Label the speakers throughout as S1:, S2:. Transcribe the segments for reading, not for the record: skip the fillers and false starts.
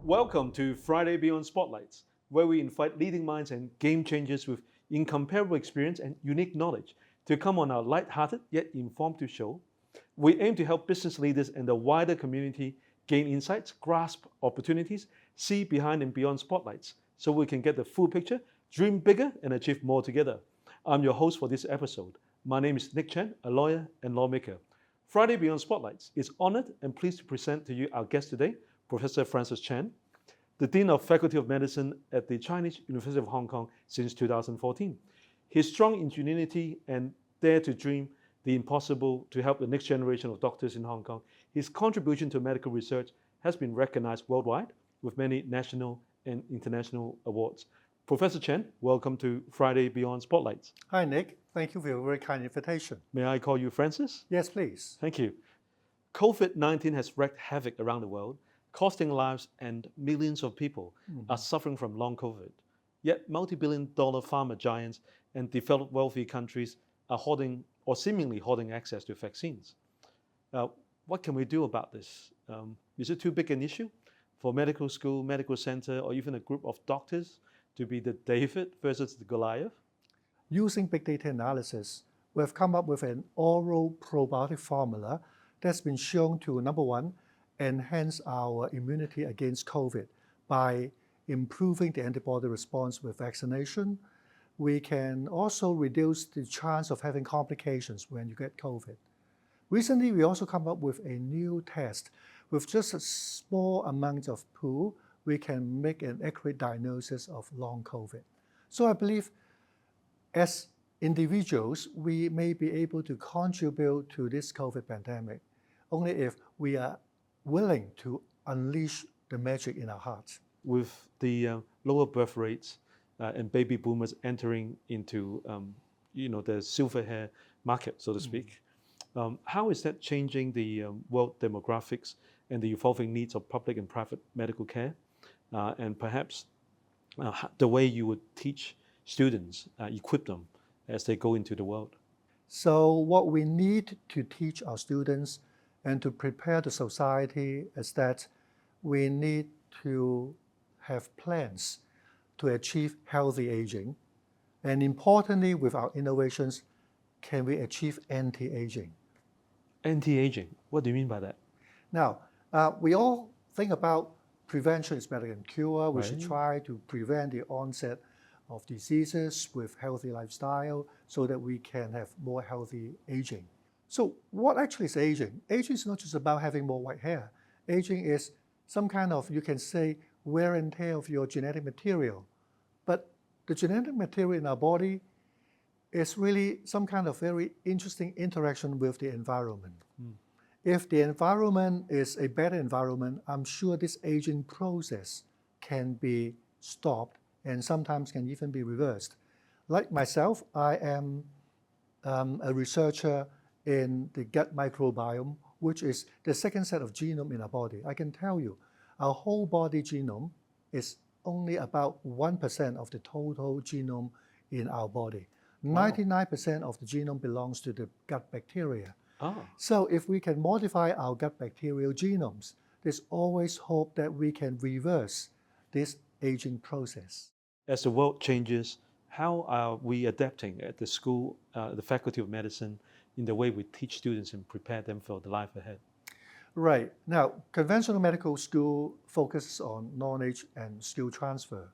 S1: Welcome to Friday Beyond Spotlights, where we invite leading minds and game changers with incomparable experience and unique knowledge to come on our light-hearted yet informative show. We aim to help business leaders and the wider community gain insights, grasp opportunities, see behind and beyond spotlights, so we can get the full picture, dream bigger, and achieve more together. I'm your host for this episode. My name is Nick Chan, a lawyer and lawmaker. Friday Beyond Spotlights is honored and pleased to present to you our guest today, Professor Francis Chan, the Dean of Faculty of Medicine at the Chinese University of Hong Kong since 2014. His strong ingenuity and dare to dream the impossible to help the next generation of doctors in Hong Kong, his contribution to medical research has been recognized worldwide with many national and international awards. Professor Chan, welcome to Friday Beyond Spotlights.
S2: Hi, Nick. Thank you for your very kind invitation.
S1: May I call you Francis?
S2: Yes, please.
S1: Thank you. COVID-19 has wreaked havoc around the world, costing lives, and millions of people are suffering from long COVID. Yet multi-billion-dollar pharma giants and developed wealthy countries are hoarding or seemingly hoarding access to vaccines. What can we do about this? Is it too big an issue for medical school, medical center, or even a group of doctors to be the David versus the Goliath?
S2: Using big data analysis, we've come up with an oral probiotic formula that's been shown to, number one, enhance our immunity against COVID by improving the antibody response with vaccination. We can also reduce the chance of having complications when you get COVID. Recently, we also come up with a new test. With just a small amount of poo, we can make an accurate diagnosis of long COVID. So I believe as individuals, we may be able to contribute to this COVID pandemic only if we are willing to unleash the magic in our hearts.
S1: With the lower birth rates and baby boomers entering into the silver hair market, so to speak, how is that changing the world demographics and the evolving needs of public and private medical care? And perhaps the way you would teach students, equip them as they go into the world?
S2: So what we need to teach our students and to prepare the society is that we need to have plans to achieve healthy aging. And importantly, with our innovations, can we achieve anti-aging?
S1: Anti-aging, what do you mean by that?
S2: Now, we all think about prevention is better than cure. We should try to prevent the onset of diseases with healthy lifestyle so that we can have more healthy aging. So what actually is aging? Aging is not just about having more white hair. Aging is some kind of, you can say, wear and tear of your genetic material. But the genetic material in our body is really some kind of very interesting interaction with the environment. If the environment is a better environment, I'm sure this aging process can be stopped and sometimes can even be reversed. Like myself, I am a researcher in the gut microbiome, which is the second set of genome in our body. I can tell you, our whole body genome is only about 1% of the total genome in our body. 99% of the genome belongs to the gut bacteria. So if we can modify our gut bacterial genomes, there's always hope that we can reverse this aging process.
S1: As the world changes, how are we adapting at the school, the Faculty of Medicine, in the way we teach students and prepare them for the life ahead?
S2: Right. Now, conventional medical school focuses on knowledge and skill transfer.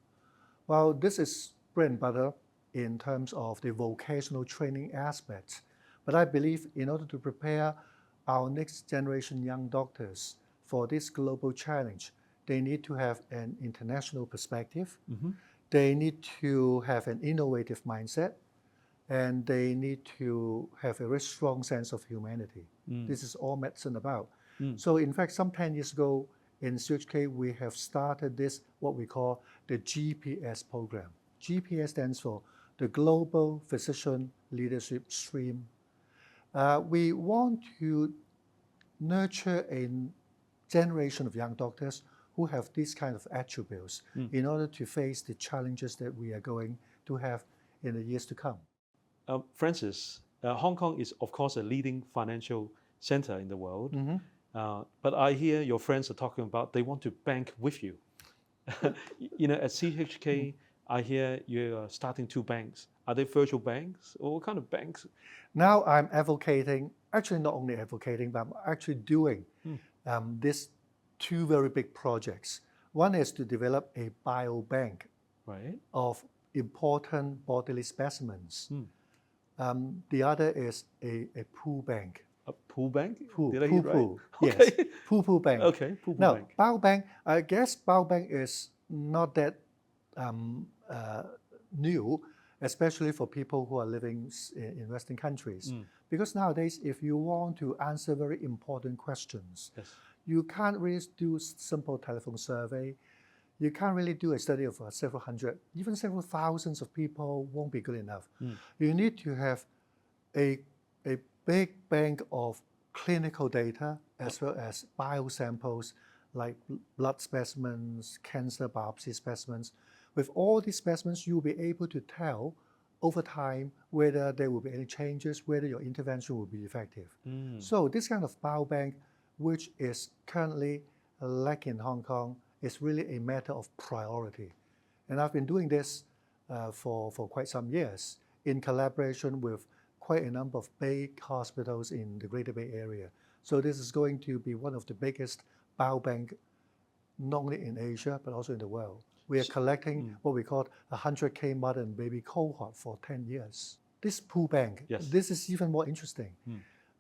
S2: While this is bread and butter in terms of the vocational training aspects, but I believe in order to prepare our next generation young doctors for this global challenge, they need to have an international perspective. They need to have an innovative mindset, and they need to have a very strong sense of humanity. This is all medicine about. So in fact, some 10 years ago in CUHK, we have started this, what we call the GPS program. GPS stands for the Global Physician Leadership Stream. We want to nurture a generation of young doctors who have these kind of attributes in order to face the challenges that we are going to have in the years to come.
S1: Francis, Hong Kong is, of course, a leading financial center in the world. But I hear your friends are talking about they want to bank with you. At CUHK, I hear you're starting 2 banks. Are they virtual banks, or what kind of banks?
S2: Now I'm advocating, actually not only advocating, but I'm actually doing these 2 very big projects. One is to develop a biobank
S1: Right.
S2: of important bodily specimens. The other is a poo bank.
S1: A pool bank?
S2: Poo,
S1: Did I
S2: poo,
S1: hear right?
S2: poo.
S1: Okay.
S2: Yes, poo bank.
S1: Okay, poo
S2: Now,
S1: bank.
S2: biobank, I guess biobank is not that new, especially for people who are living in Western countries. Because nowadays, if you want to answer very important questions,
S1: Yes.
S2: you can't really do simple telephone survey. You can't really do a study of several hundred, even several thousands of people won't be good enough. You need to have a big bank of clinical data as well as biosamples like blood specimens, cancer biopsy specimens. With all these specimens, you'll be able to tell over time whether there will be any changes, whether your intervention will be effective. So this kind of biobank, which is currently lacking in Hong Kong, is really a matter of priority. And I've been doing this for quite some years in collaboration with quite a number of big hospitals in the Greater Bay Area. So this is going to be one of the biggest biobank, not only in Asia, but also in the world. We are collecting what we call 100K mother and baby cohort for 10 years. This pool bank,
S1: Yes.
S2: this is even more interesting.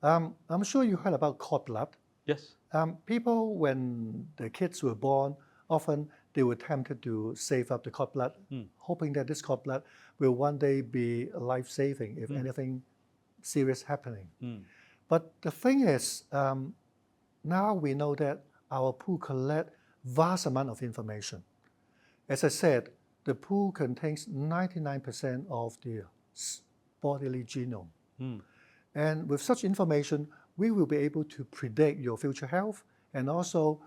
S2: I'm sure you heard about cord blood.
S1: Yes.
S2: People, when the kids were born, often they were tempted to save up the cord blood, hoping that this cord blood will one day be life-saving if anything serious happening. But the thing is, now we know that our pool collect vast amount of information. As I said, the pool contains 99% of the bodily genome. And with such information, we will be able to predict your future health. And also,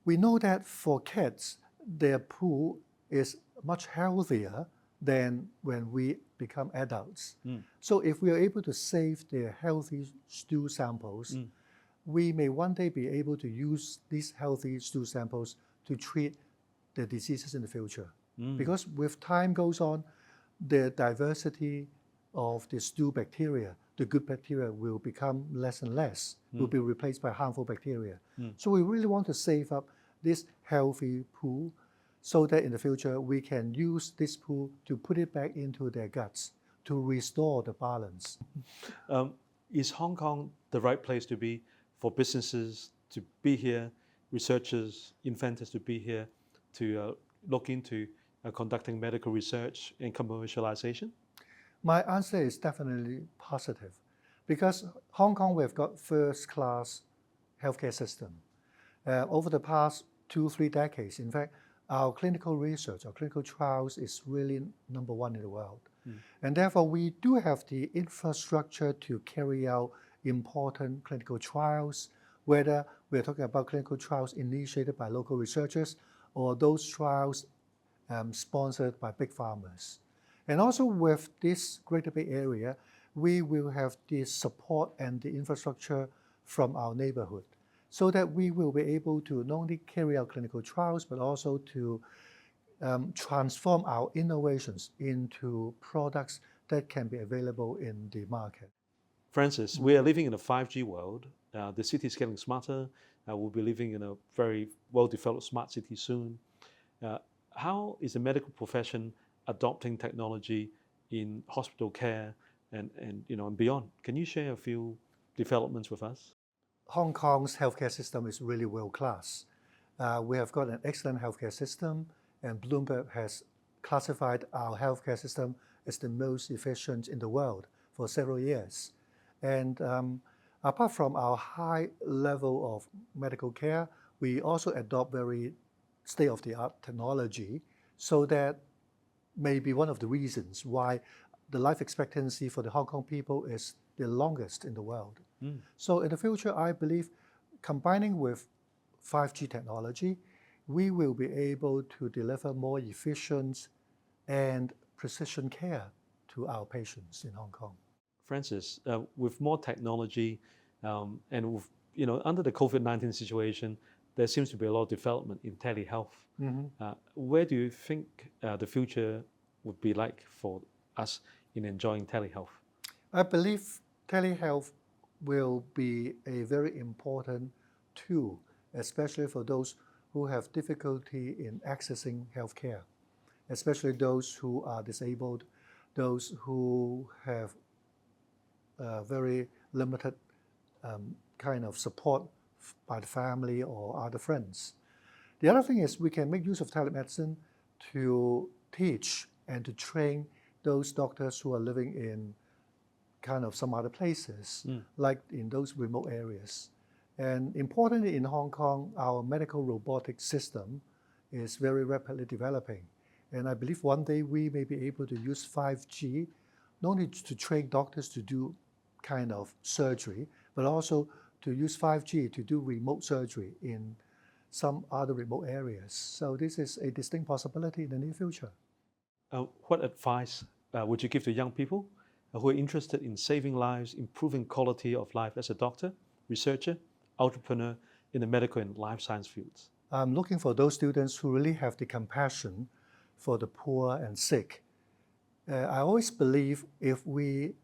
S2: we know that for kids, their poo is much healthier than when we become adults. So if we are able to save their healthy stool samples, we may one day be able to use these healthy stool samples to treat the diseases in the future. Because with time goes on, the diversity of the stool bacteria, the good bacteria, will become less and less, will be replaced by harmful bacteria. So we really want to save up this healthy poo so that in the future we can use this poo to put it back into their guts to restore the balance.
S1: Is Hong Kong the right place to be for businesses to be here, researchers, inventors to be here, to look into conducting medical research and commercialization?
S2: My answer is definitely positive, because Hong Kong, we've got first-class healthcare system. Over the past 2-3 decades, in fact, our clinical research, our clinical trials is really number one in the world. And therefore, we do have the infrastructure to carry out important clinical trials, whether we're talking about clinical trials initiated by local researchers or those trials sponsored by big pharmas. And also with this Greater Bay Area, we will have the support and the infrastructure from our neighborhood, so that we will be able to not only carry out clinical trials, but also to transform our innovations into products that can be available in the market.
S1: Francis, we are living in a 5G world. The city is getting smarter. We'll be living in a very well-developed smart city soon. How is the medical profession adopting technology in hospital care and beyond? Can you share a few developments with us?
S2: Hong Kong's healthcare system is really world-class. We have got an excellent healthcare system, and Bloomberg has classified our healthcare system as the most efficient in the world for several years. And apart from our high level of medical care, we also adopt very state-of-the-art technology, so that may be one of the reasons why the life expectancy for the Hong Kong people is the longest in the world. So in the future, I believe combining with 5G technology, we will be able to deliver more efficient and precision care to our patients in Hong Kong.
S1: Francis, with more technology and with, under the COVID-19 situation, there seems to be a lot of development in telehealth. Where do you think the future would be like for us in enjoying telehealth?
S2: I believe telehealth will be a very important tool, especially for those who have difficulty in accessing healthcare, especially those who are disabled, those who have very limited kind of support by the family or other friends. The other thing is we can make use of telemedicine to teach and to train those doctors who are living in kind of some other places, like in those remote areas. And importantly, in Hong Kong, our medical robotic system is very rapidly developing. And I believe one day we may be able to use 5G, not only to train doctors to do kind of surgery, but also to use 5G to do remote surgery in some other remote areas. So this is a distinct possibility in the near future.
S1: What advice would you give to young people who are interested in saving lives, improving quality of life as a doctor, researcher, entrepreneur in the medical and life science fields?
S2: I'm looking for those students who really have the compassion for the poor and sick. I always believe if we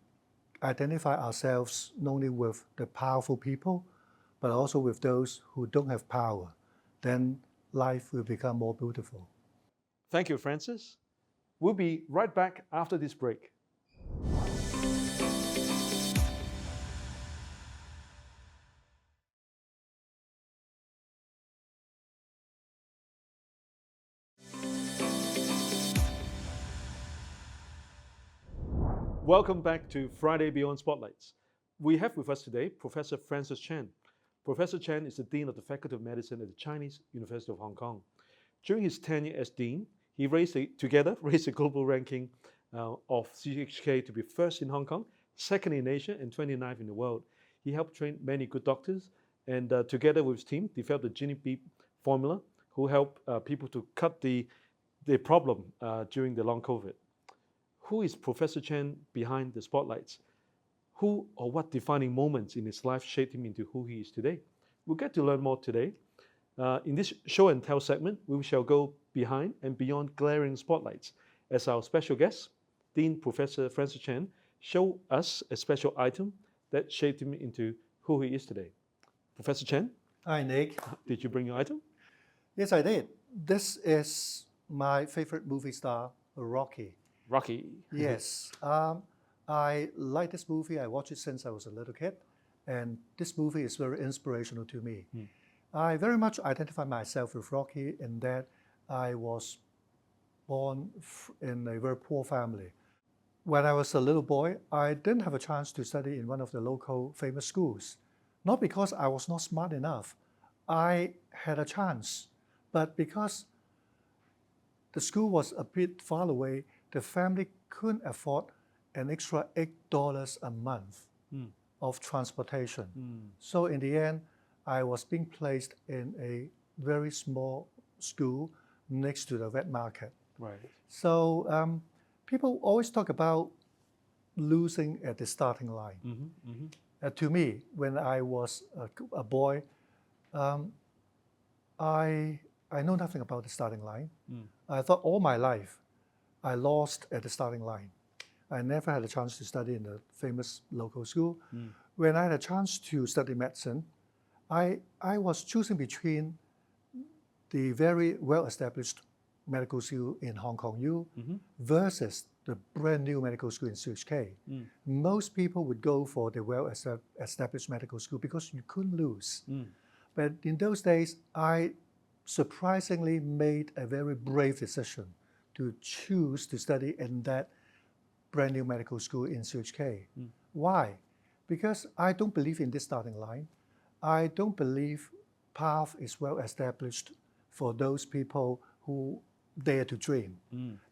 S2: identify ourselves not only with the powerful people, but also with those who don't have power, then life will become more beautiful.
S1: Thank you, Francis. We'll be right back after this break. Welcome back to Friday Beyond Spotlights. We have with us today Professor Francis Chan. Professor Chan is the Dean of the Faculty of Medicine at the Chinese University of Hong Kong. During his tenure as Dean, he raised a global ranking of CUHK to be first in Hong Kong, second in Asia, and 29th in the world. He helped train many good doctors, and together with his team, developed the genome formula, who help people to cut the problem during the long COVID. Who is Professor Chan behind the spotlights? Who or what defining moments in his life shaped him into who he is today? We'll get to learn more today. In this show and tell segment, we shall go behind and beyond glaring spotlights as our special guest, Dean Professor Francis Chan, show us a special item that shaped him into who he is today. Professor Chan?
S2: Hi, Nick.
S1: Did you bring your item?
S2: Yes, I did. This is my favorite movie star, Rocky.
S1: Rocky.
S2: Yes. I like this movie. I watched it since I was a little kid. And this movie is very inspirational to me. I very much identify myself with Rocky in that I was born in a very poor family. When I was a little boy, I didn't have a chance to study in one of the local famous schools. Not because I was not smart enough. I had a chance. But because the school was a bit far away, the family couldn't afford an extra $8 a month of transportation. So in the end, I was being placed in a very small school next to the wet market.
S1: Right.
S2: So people always talk about losing at the starting line. To me, when I was a boy, I know nothing about the starting line. I thought all my life I lost at the starting line. I never had a chance to study in the famous local school. When I had a chance to study medicine, I was choosing between the very well-established medical school in Hong Kong U versus the brand new medical school in CUHK. Most people would go for the well-established medical school because you couldn't lose. But in those days, I surprisingly made a very brave decision to choose to study in that brand new medical school in CUHK. Why? Because I don't believe in this starting line. I don't believe path is well established for those people who dare to dream.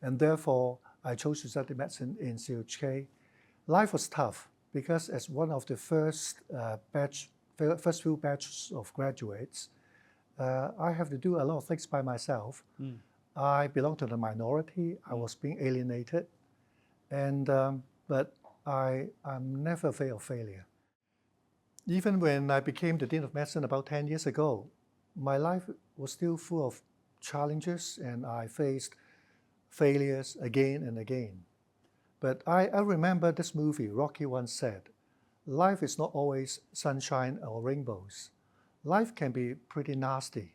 S2: And therefore, I chose to study medicine in CUHK. Life was tough because as one of the first few batches of graduates, I have to do a lot of things by myself. I belong to the minority. I was being alienated. And, but I'm never afraid of failure. Even when I became the Dean of Medicine about 10 years ago, my life was still full of challenges and I faced failures again and again. But I remember this movie, Rocky once said, life is not always sunshine or rainbows. Life can be pretty nasty.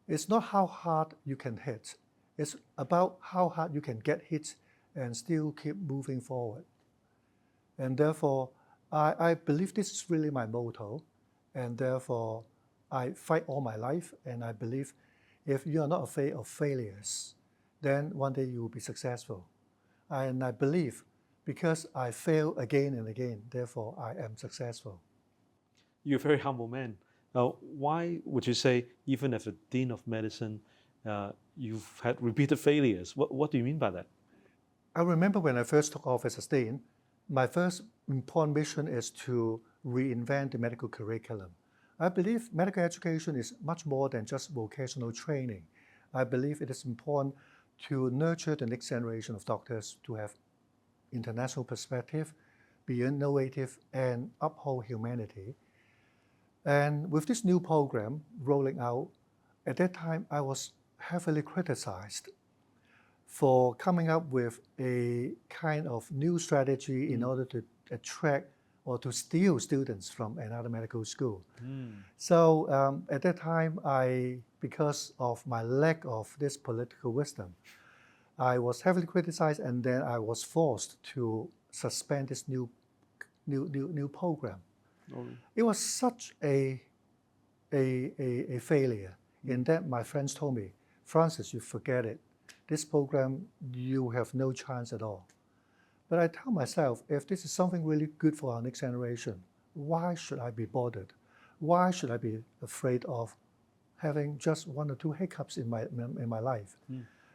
S2: It's not how hard you can hit. It's about how hard you can get hit and still keep moving forward. And therefore, I believe this is really my motto. And therefore, I fight all my life. And I believe if you are not afraid of failures, then one day you will be successful. And I believe because I fail again and again, therefore I am successful.
S1: You're a very humble man. Now, why would you say, even as a dean of medicine, you've had repeated failures? What do you mean by that?
S2: I remember when I first took office as dean, my first important mission is to reinvent the medical curriculum. I believe medical education is much more than just vocational training. I believe it is important to nurture the next generation of doctors to have international perspective, be innovative, and uphold humanity. And with this new program rolling out, at that time I was heavily criticized for coming up with a kind of new strategy in order to attract or to steal students from another medical school. So at that time, because of my lack of this political wisdom, I was heavily criticized, and then I was forced to suspend this new program. It was such a failure in that my friends told me, Francis, you forget it. This program, you have no chance at all. But I tell myself, if this is something really good for our next generation, why should I be bothered? Why should I be afraid of having just one or two hiccups in my life?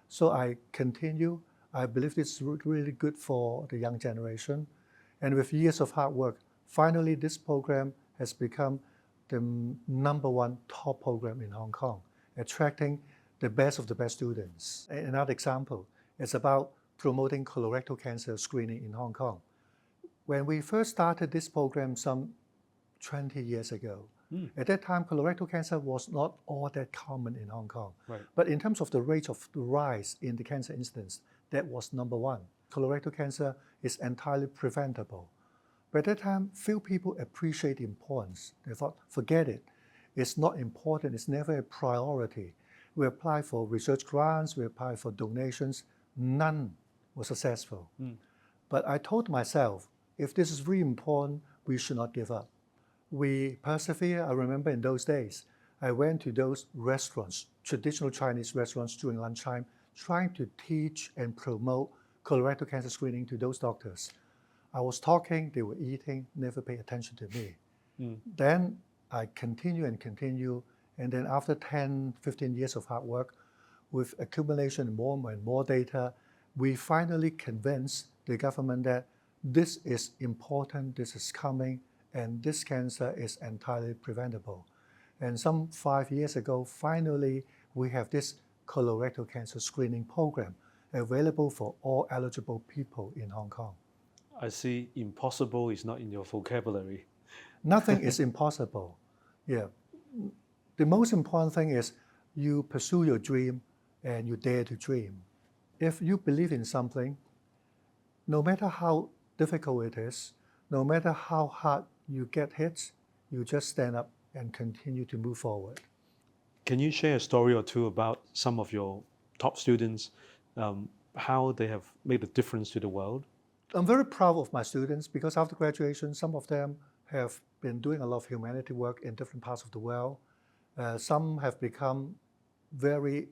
S2: So I continue. I believe this is really good for the young generation. And with years of hard work, finally this program has become the #1 top program in Hong Kong, attracting the best of the best students. Another example is about promoting colorectal cancer screening in Hong Kong. When we first started this program some 20 years ago, at that time colorectal cancer was not all that common in Hong Kong.
S1: Right.
S2: But in terms of the rate of the rise in the cancer incidence, that was #1. Colorectal cancer is entirely preventable. But at that time, few people appreciate the importance. They thought, forget it. It's not important. It's never a priority. We apply for research grants. We apply for donations. None were successful. But I told myself, if this is really important, we should not give up. We persevere. I remember in those days, I went to those restaurants, traditional Chinese restaurants during lunchtime, trying to teach and promote colorectal cancer screening to those doctors. I was talking, they were eating, never paid attention to me. Then I continue, and then after 10, 15 years of hard work, with accumulation more and more data, we finally convinced the government that this is important, this is coming, and this cancer is entirely preventable. And some 5 years ago, finally, we have this colorectal cancer screening program available for all eligible people in Hong Kong.
S1: I see impossible is not in your vocabulary.
S2: Nothing is impossible. Yeah. The most important thing is you pursue your dream and you dare to dream. If you believe in something, no matter how difficult it is, no matter how hard you get hit, you just stand up and continue to move forward.
S1: Can you share a story or two about some of your top students, how they have made a difference to the world?
S2: I'm very proud of my students because after graduation, some of them have been doing a lot of humanity work in different parts of the world. Some have become very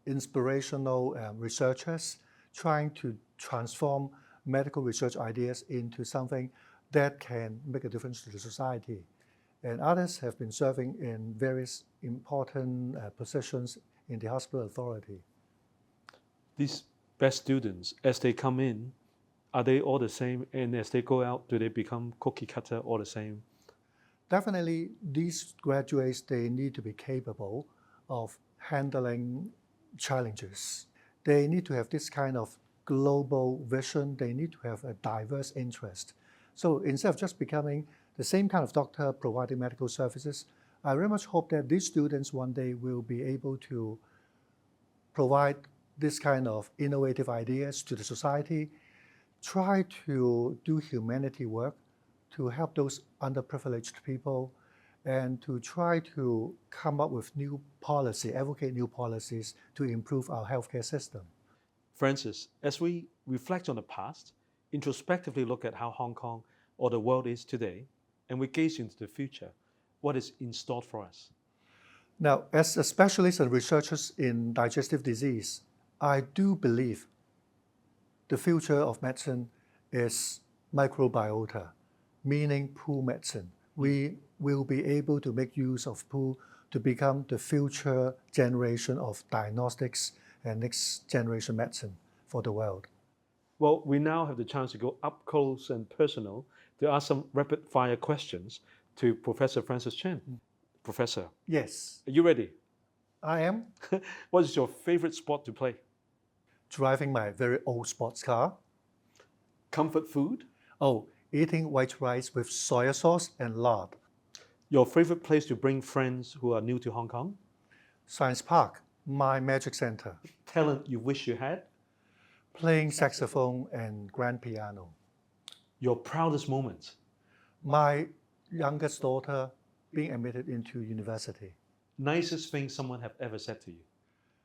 S2: inspirational researchers trying to transform medical research ideas into something that can make a difference to the society. And others have been serving in various important positions in the hospital authority.
S1: These best students, as they come in, are they all the same? And as they go out, do they become cookie cutter all the same?
S2: Definitely, these graduates, they need to be capable of handling challenges. They need to have this kind of global vision. They need to have a diverse interest. So instead of just becoming the same kind of doctor providing medical services, I very much hope that these students one day will be able to provide this kind of innovative ideas to the society, try to do humanity work to help those underprivileged people, and to try to come up with new policy, advocate new policies to improve our healthcare system.
S1: Francis, as we reflect on the past, introspectively look at how Hong Kong or the world is today, and we gaze into the future, what is in store for us?
S2: Now, as a specialist and researchers in digestive disease, I do believe the future of medicine is microbiota, meaning poo medicine. We will be able to make use of poo to become the future generation of diagnostics and next generation medicine for the world.
S1: Well, we now have the chance to go up close and personal to ask some rapid fire questions to Professor Francis Chan. Professor,
S2: Yes,
S1: are you ready?
S2: I am
S1: What is your favorite sport to play?
S2: driving my very old sports car.
S1: Comfort food?
S2: Oh, eating white rice with soy sauce and lard.
S1: Your favorite place to bring friends who are new to Hong Kong?
S2: Science Park, my magic center.
S1: Talent you wish you had?
S2: Playing saxophone and grand piano.
S1: Your proudest moment?
S2: My youngest daughter being admitted into university.
S1: Nicest thing someone have ever said to you?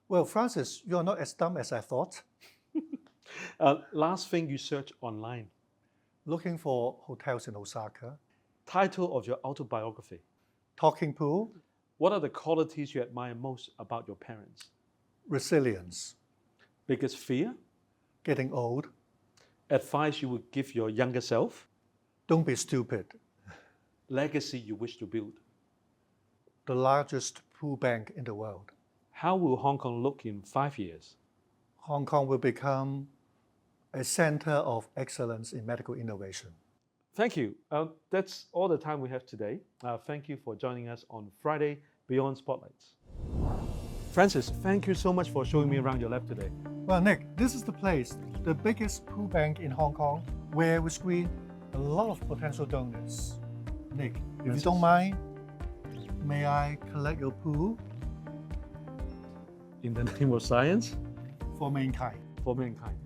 S2: Well, Francis, you're not as dumb as I thought.
S1: Last thing you search online?
S2: Looking for hotels in Osaka.
S1: Title of your autobiography?
S2: Talking pool.
S1: What are the qualities you admire most about your parents?
S2: Resilience.
S1: Biggest fear?
S2: Getting old.
S1: Advice you would give your younger self?
S2: Don't be stupid.
S1: Legacy you wish to build?
S2: The largest pool bank in the world.
S1: How will Hong Kong look in 5 years?
S2: Hong Kong will become a center of excellence in medical innovation.
S1: Thank you. That's all the time we have today. Thank you for joining us on Friday Beyond Spotlights. Francis, thank you so much for showing me around your lab today.
S2: Well, Nick, this is the place, the biggest pool bank in Hong Kong, where we screen a lot of potential donors. Nick, if you
S1: Francis.
S2: don't mind, may I collect your poo
S1: In the name of science,
S2: for mankind?
S1: for mankind.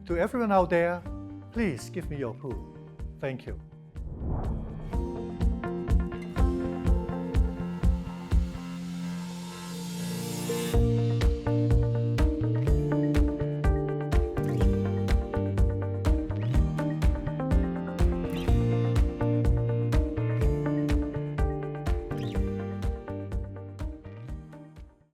S2: To everyone out there, please give me your poo. Thank you.